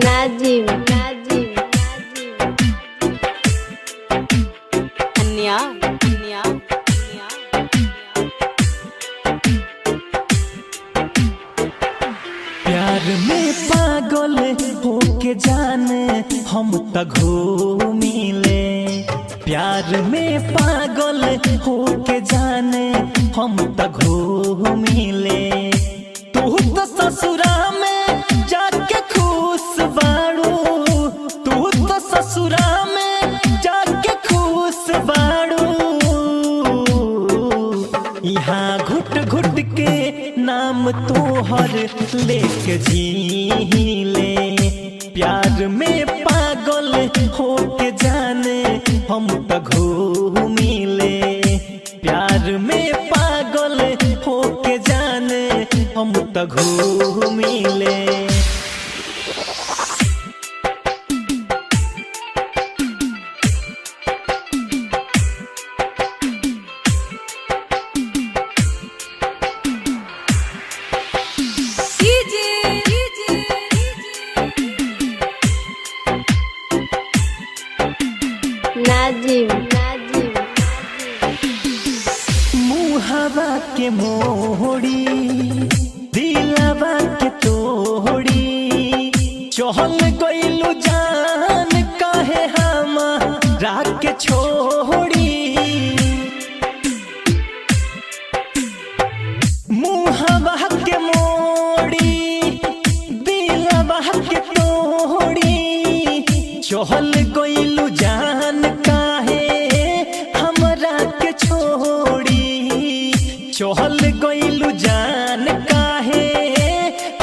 नाजिम अन्या अन्या प्यार में पागल होके जाने हम त घूमिले। प्यार में पागल होके जाने हम त घूमिले। तू तो ससुरा में जाके खुश बाड़ू, तू तो ससुरा में जाके खुश बाड़ू। यहाँ घुट घुट के नाम तोहर लेके जीले। प्यार में पागल होके जाने हम त घूमिले। प्यार में पागल होके जाने हम त घूमिले। नाजिम मुहावा के मोड़ी दिलवा के तोड़ी। चहल गइलू जान काहे हमरा के छोड़ी। मुहावा के मोड़ी दिलवा के तोड़ी। चहल गइलू जान काहे हमरा के छोड़ी। चहल गइलू जान काहे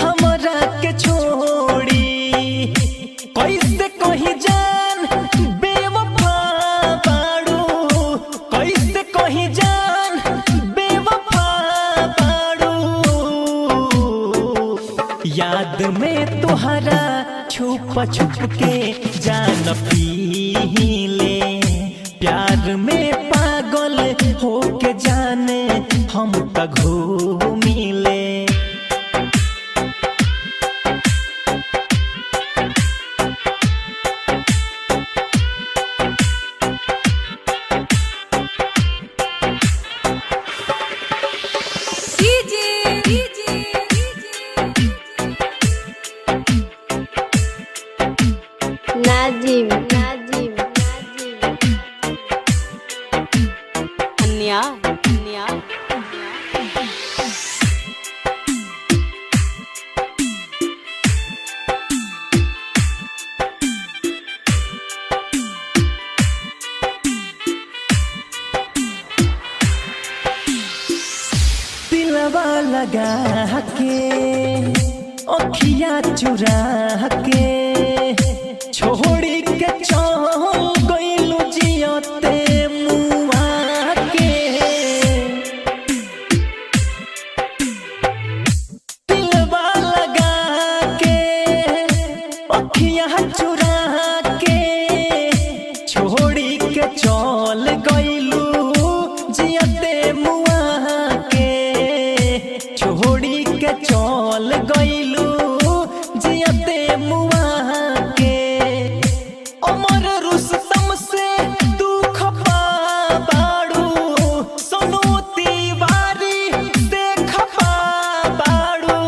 हमरा के छोड़ी। कैसे कही जान बेवफा बाड़ू, कैसे कही जान बेवफा बाड़ू। याद में तोहरा छुप छुप के जान पीले। प्यार में पागल होके जाने हम त घूमिले। नाजिम अन्या अन्या दिलवा लगा के अखियाँ चुरा के छोड़ी के चल गइलू जियते मुआ के। दिलवा लगा के अखियाँ चुरा के छोड़ी के चल गइलू जियते मुआ के। छोड़ी के चल गइलू जियते मुआ के। अमर रुस्तम से तू खपा बाड़ू, सोनू तिवारी से खपा बाड़ू।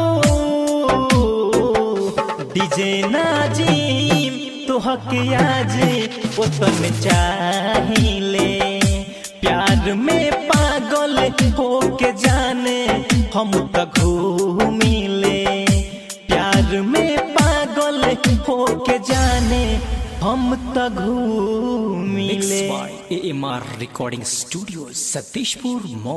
डीजे नाजिम तोहके आज ओतन चाहिले। प्यार में पागल होके जाने हम त घूमिले। प्यार में पागल होके जाने हम त घूमिले। AMR Recording Studio, Satishpur Mall।